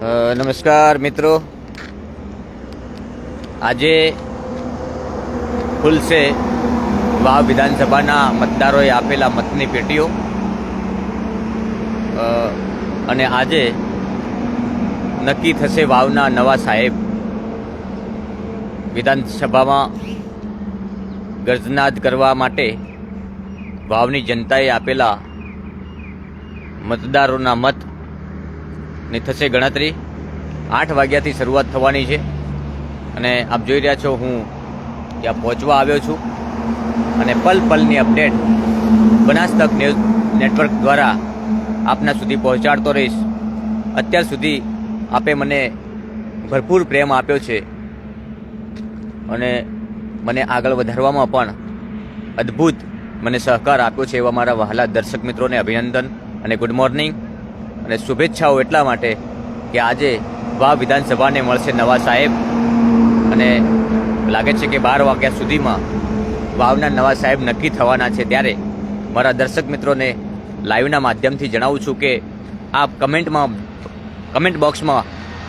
નમસ્કાર મિત્રો, આજે ખુલશે વાવ વિધાનસભાના મતદારોએ આપેલા મતની પેટીઓ અને આજે નક્કી થશે વાવના નવા સાહેબ. વિધાનસભામાં ગર્જનાદ કરવા માટે વાવની જનતાએ આપેલા મતદારોના મત ની થશે ગણતરી. 8 વાગ્યાથી શરૂઆત થવાની છે અને આપ જોઈ રહ્યા છો હું ત્યાં પહોંચવા આવ્યો છું અને પલ પલની અપડેટ બનાસ તક ન્યૂઝ નેટવર્ક દ્વારા આપના સુધી પહોંચાડતો રહીશ. અત્યાર સુધી આપે મને ભરપૂર પ્રેમ આપ્યો છે અને મને આગળ વધારવામાં પણ અદ્ભુત મને સહકાર આપ્યો છે. એવા મારા વહાલા દર્શક મિત્રોને અભિનંદન અને ગુડ મોર્નિંગ અને શુભેચ્છાઓ એટલા માટે કે આજે વાવ વિધાનસભાને મળશે નવા સાહેબ અને લાગે છે કે 12 વાગ્યા સુધીમાં વાવના નવા સાહેબ નક્કી થવાના છે. ત્યારે મારા દર્શક મિત્રોને લાઈવના માધ્યમથી જણાવું છું કે આપ કમેન્ટ બોક્સમાં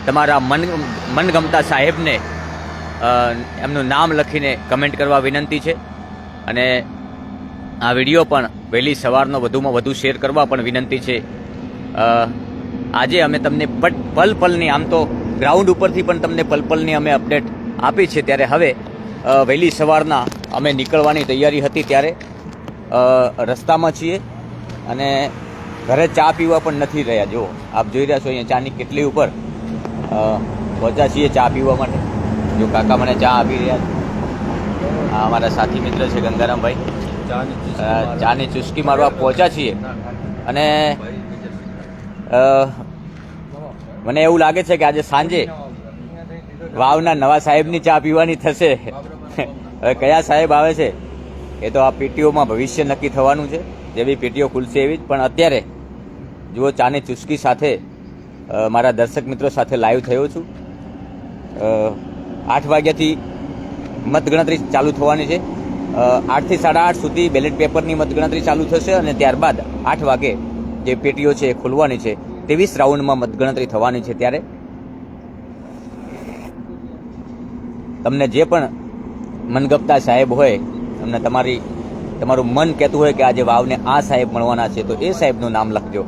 તમારા મનગમતા સાહેબને એમનું નામ લખીને કમેન્ટ કરવા વિનંતી છે અને આ વિડીયો પણ વહેલી સવારનો વધુમાં વધુ શેર કરવા પણ વિનંતી છે. આજે અમે તમને પલ પલની, આમ તો ગ્રાઉન્ડ ઉપરથી પણ તમને પલ પલની અમે અપડેટ આપી છે. ત્યારે હવે વહેલી સવારના અમે નીકળવાની તૈયારી હતી ત્યારે રસ્તામાં છીએ અને ઘરે ચા પીવા પણ નથી રહ્યા. જો આપ જોઈ રહ્યા છો અહીંયા ચાની કેટલી ઉપર પહોંચ્યા છીએ ચા પીવા માટે. જો કાકા મને ચા આપી રહ્યા છે. આ અમારા સાથી મિત્ર છે ગંગારામભાઈ. ચાની ચુસ્કી મારવા પહોંચ્યા છીએ અને મને એવું લાગે છે કે આજે સાંજે વાવના નવા સાહેબની ચા પીવાની થશે. હવે કયા સાહેબ આવે છે એ તો આ પેટીઓમાં ભવિષ્ય નક્કી થવાનું છે. જેવી પેટીઓ ખુલશે એવી જ. પણ અત્યારે જુઓ, ચાની ચુસ્કી સાથે મારા દર્શક મિત્રો સાથે લાઈવ થયો છું. 8 વાગ્યાથી મતગણતરી ચાલુ થવાની છે. 8 થી 8:30 સુધી બેલેટ પેપરની મતગણતરી ચાલુ થશે અને ત્યારબાદ 8 વાગે જે પેટીઓ છે એ ખોલવાની છે. 23 રાઉન્ડમાં મતગણતરી થવાની છે. ત્યારે તમને જે પણ મનગમતા સાહેબ હોય, તમને તમારું મન કહેતું હોય કે આજે વાવને આ સાહેબ મળવાના છે, તો એ સાહેબનું નામ લખજો.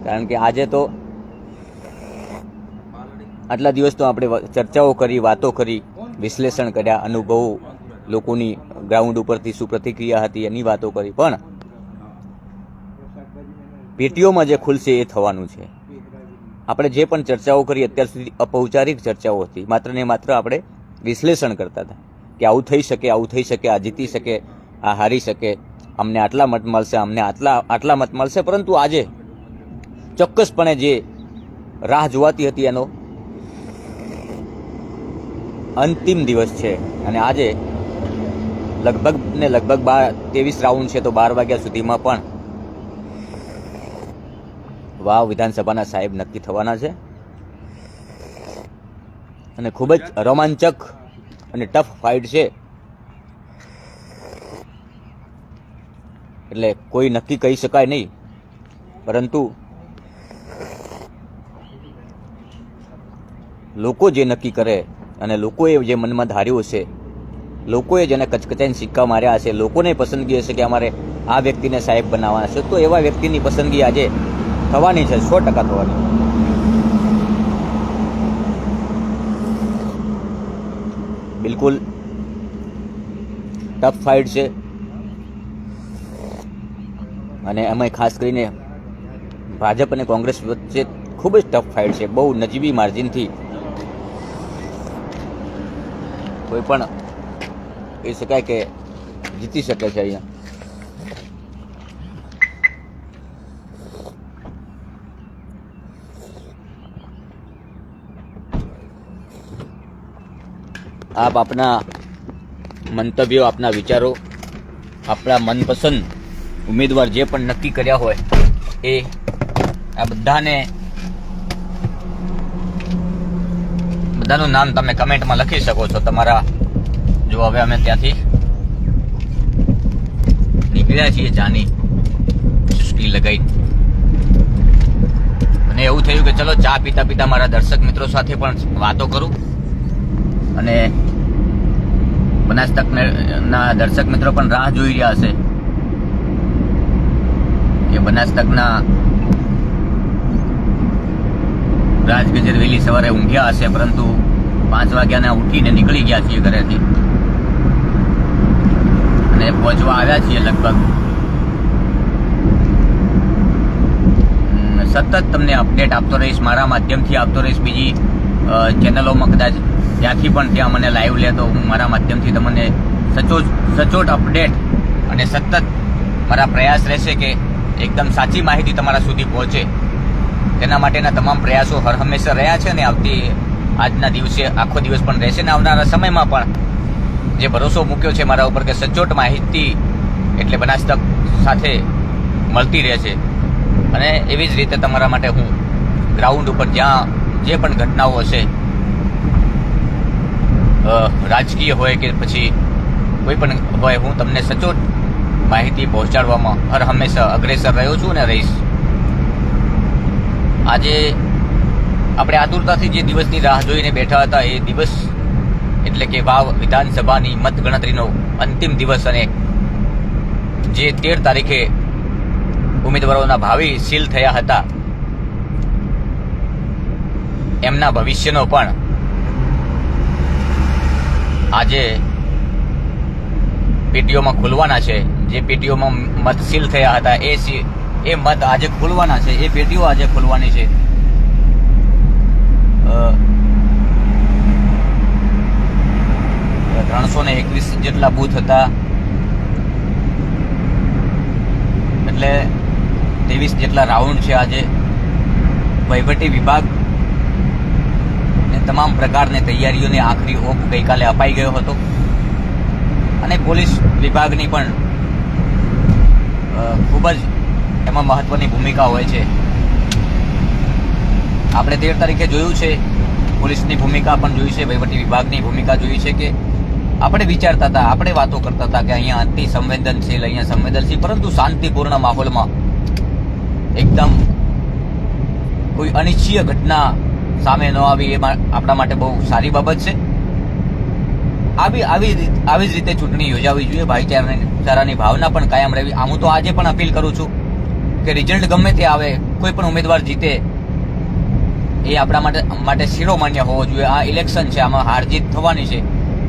કારણ કે આજે તો આટલા દિવસ તો આપણે ચર્ચાઓ કરી, વાતો કરી, વિશ્લેષણ કર્યા, અનુભવો, લોકોની ગ્રાઉન્ડ ઉપરથી શું પ્રતિક્રિયા હતી એની વાતો કરી. પણ પેટીઓમાં જે ખુલશે એ થવાનું છે. આપણે જે પણ ચર્ચાઓ કરી અત્યાર સુધી અપૌપચારિક ચર્ચાઓ હતી. માત્ર ને માત્ર આપણે વિશ્લેષણ કરતા હતા કે આવું થઈ શકે, આવું થઈ શકે, આ જીતી શકે, આ હારી શકે, અમને આટલા મત મળશે, અમને આટલા મત મળશે. પરંતુ આજે ચોક્કસપણે જે રાહ જોવાતી હતી એનો અંતિમ દિવસ છે અને આજે લગભગ 23 રાઉન્ડ છે, તો 12 વાગ્યા સુધીમાં પણ વાવ વિધાનસભાના સાહેબ નક્કી થવાના છે અને ખૂબ જ રોમાંચક અને ટફ ફાઇટ છે. એટલે કોઈ નક્કી કહી શકાય નહીં, પરંતુ લોકો જે નક્કી કરે અને લોકોએ જે મનમાં ધાર્યું હશે, લોકોએ જેને કચકચાઈને સિક્કા માર્યા હશે, લોકોને પસંદગી હશે કે અમારે આ વ્યક્તિને સાહેબ બનાવવાના છે, તો એવા વ્યક્તિની પસંદગી આજે થવાની છે, 100% થવાની. બિલકુલ ટફ ફાઇટ છે અને એમાં ખાસ કરીને ભાજપ અને કોંગ્રેસ વચ્ચે ખૂબ જ ટફ ફાઇટ છે. બહુ નજીવી માર્જિનથી કોઈ પણ કહી શકાય કે જીતી શકે છે. અહીંયા આપ આપના મંતવ્યો, આપના વિચારો, આપણા મનપસંદ ઉમેદવાર જે પણ નક્કી કર્યા હોય એ આ બધાનું નામ તમે કમેન્ટમાં લખી શકો છો. તમારા જો હવે અમે ત્યાંથી નીકળ્યા છીએ ચાની ચુસ્કી લગાવી અને એવું થયું કે ચલો ચા પીતા પીતા મારા દર્શક મિત્રો સાથે પણ વાતો કરું. અને બનાસતકના દર્શક મિત્રો પણ રાહ જોઈ રહ્યા હશે કે બનાસતકના રાજગજર વહેલી સવારે ઊંઘ્યા હશે, પરંતુ 5 વાગ્યાના ઉઠીને નીકળી ગયા છીએ ઘરેથી અને પહોંચવા આવ્યા છીએ. લગભગ સતત તમને અપડેટ આપતો રહીશ, મારા માધ્યમથી આપતો રહીશ. બીજી ચેનલોમાં કદાચ ત્યાંથી પણ ત્યાં મને લાઈવ લે તો હું મારા માધ્યમથી તમને સચોટ અપડેટ અને સતત મારા પ્રયાસ રહેશે કે એકદમ સાચી માહિતી તમારા સુધી પહોંચે. તેના માટેના તમામ પ્રયાસો હર હંમેશા રહ્યા છે અને આજના દિવસે આખો દિવસ પણ રહેશે ને આવનારા સમયમાં પણ જે ભરોસો મૂક્યો છે મારા ઉપર કે સચોટ માહિતી એટલે બનાસતક સાથે મળતી રહેશે. અને એવી જ રીતે તમારા માટે હું ગ્રાઉન્ડ ઉપર જ્યાં જે પણ ઘટનાઓ હશે, રાજકીય હોય કે પછી કોઈ પણ હોય, હું તમને સચોટ માહિતી પહોંચાડવામાં હર હંમેશા અગ્રેસર રહ્યો છું અને રહીશ. આજે આપણે આતુરતાથી જે દિવસની રાહ જોઈને બેઠા હતા એ દિવસ એટલે કે વાવ વિધાનસભાની મતગણતરીનો અંતિમ દિવસ અને જે 13 તારીખે ઉમેદવારોના ભાવિ સીલ થયા હતા એમના ભવિષ્યનો પણ આજે પેટીઓમાં ખુલવાના છે. જે પેટીઓમાં મત સીલ થયા હતા એ મત આજે ખોલવાના છે, એ પેટીઓ આજે ખોલવાની છે. 321 જેટલા બૂથ હતા, એટલે 23 જેટલા રાઉન્ડ છે. આજે વહીવટી વિભાગ ને તમામ પ્રકારની તૈયારીઓને આખરી ઓપ ગઈકાલે અપાઈ ગયો હતો અને પોલીસ વિભાગની પણ ખૂબ જ એમાં મહત્વની ભૂમિકા હોય છે. આપણે 13 તારીખે જોયું છે, પોલીસની ભૂમિકા પણ જોઈ છે, વહીવટી વિભાગની ભૂમિકા જોઈ છે કે આપણે વિચારતા હતા, આપણે વાતો કરતા હતા કે અહીંયા અતિ સંવેદનશીલ, અહીંયા સંવેદનશીલ, પરંતુ શાંતિપૂર્ણ માહોલમાં એકદમ કોઈ અનિચ્છનીય ઘટના સામે ન આવી એ આપણા માટે બહુ સારી બાબત છે. આવી જ રીતે ચૂંટણી યોજાવી જોઈએ. ભાઈચારાની ભાવના પણ કાયમ રહેવી. હું તો આજે પણ અપીલ કરું છું કે રિઝલ્ટ ગમે તે આવે, કોઈ પણ ઉમેદવાર જીતે એ આપણા માટે શિરોમાન્ય હોવો જોઈએ. આ ઇલેક્શન છે, આમાં હાર જીત થવાની છે.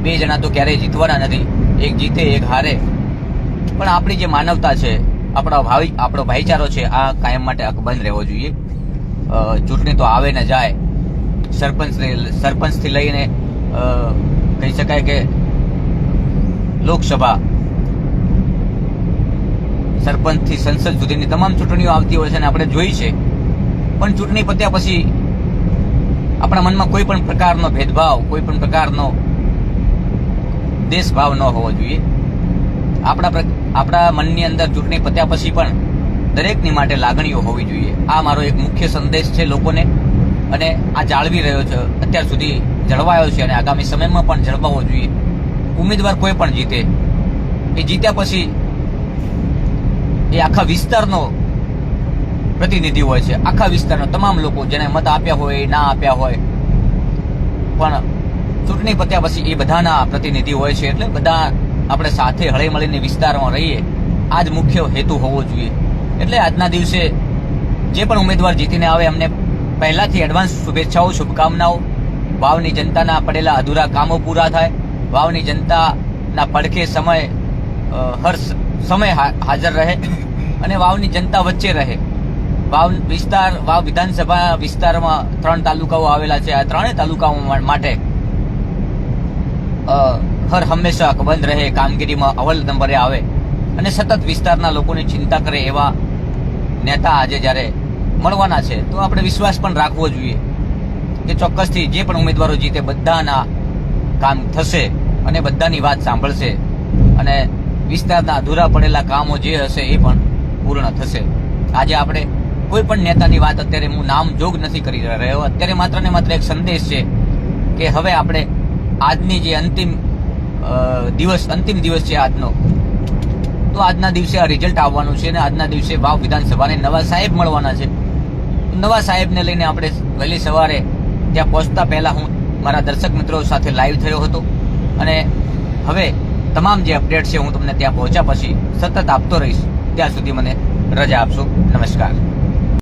2 જણા તો ક્યારેય જીતવાના નથી, એક જીતે એક હારે. પણ આપણી જે માનવતા છે, આપણો ભાઈચારો છે, આ કાયમ માટે અકબંધ રહેવો જોઈએ. ચૂંટણી તો આવે ને જાય. સરપંચથી લઈને કહી શકાય કે લોકસભા, સરપંચથી સંસદ સુધીની તમામ ચૂંટણીઓ આવતી હોય છે અને આપણે જોઈ છે. પણ ચૂંટણી પત્યા પછી આપણા મનમાં કોઈ પણ પ્રકારનો ભેદભાવ, કોઈ પણ પ્રકારનો દેશભાવ ન હોવો જોઈએ. આપણા મનની અંદર ચૂંટણી પત્યા પછી પણ દરેકની માટે લાગણીઓ હોવી જોઈએ. આ મારો એક મુખ્ય સંદેશ છે લોકોને, અને આ જાળવી રહ્યો છે, અત્યાર સુધી જળવાયો છે અને આગામી સમયમાં પણ જળવાવો જોઈએ. ઉમેદવાર કોઈ પણ જીતે, એ જીત્યા પછી એ આખા વિસ્તારનો પ્રતિનિધિ હોય છે. આખા વિસ્તારના તમામ લોકો જેને મત આપ્યા હોય, ના આપ્યા હોય, પણ ચૂંટણી પત્યા પછી એ બધાના પ્રતિનિધિ હોય છે. એટલે બધા આપણે સાથે હળી મળીને વિસ્તારમાં રહીએ, આ જ મુખ્ય હેતુ હોવો જોઈએ. એટલે આજના દિવસે જે પણ ઉમેદવાર જીતીને આવે એમને પહેલાથી એડવાન્સ શુભેચ્છાઓ, શુભકામનાઓ. વાવની જનતાના પડેલા અધૂરા કામો પૂરા થાય, વાવની જનતાના પડખે હર સમય હાજર રહે અને વાવની જનતા વચ્ચે રહે. વાવ વિધાનસભા વિસ્તારમાં 3 તાલુકાઓ આવેલા છે. આ 3 તાલુકાઓ માટે હર હંમેશા અકબંધ રહે, કામગીરીમાં અવ્વલ નંબરે આવે અને સતત વિસ્તારના લોકોની ચિંતા કરે એવા નેતા આજે જ્યારે મળવાના છે, તો આપણે વિશ્વાસ પણ રાખવો જોઈએ કે ચોક્કસથી જે પણ ઉમેદવારો જીતે બધાના કામ થશે અને બધાની વાત સાંભળશે અને વિસ્તારના અધૂરા પડેલા કામો જે હશે એ પણ પૂર્ણ થશે. આજે આપણે કોઈ પણ નેતાની વાત અત્યારે હું નામ જોગ નથી કરી રહ્યો. અત્યારે માત્ર ને માત્ર એક સંદેશ છે કે હવે આપણે આજની જે અંતિમ દિવસ છે આજનો, તો આજના દિવસે આ રિઝલ્ટ આવવાનું છે અને આજના દિવસે વાવ વિધાનસભાને નવા સાહેબ મળવાના છે. નવા સાહેબને લઈને આપણે વહેલી સવારે ત્યાં પહોંચતા પહેલાં હું મારા દર્શક મિત્રો સાથે લાઈવ થયો હતો અને હવે તમામ જે અપડેટ છે હું તમને ત્યાં પહોંચ્યા પછી સતત આપતો રહીશ. ત્યાં સુધી મને રજા આપશો. નમસ્કાર.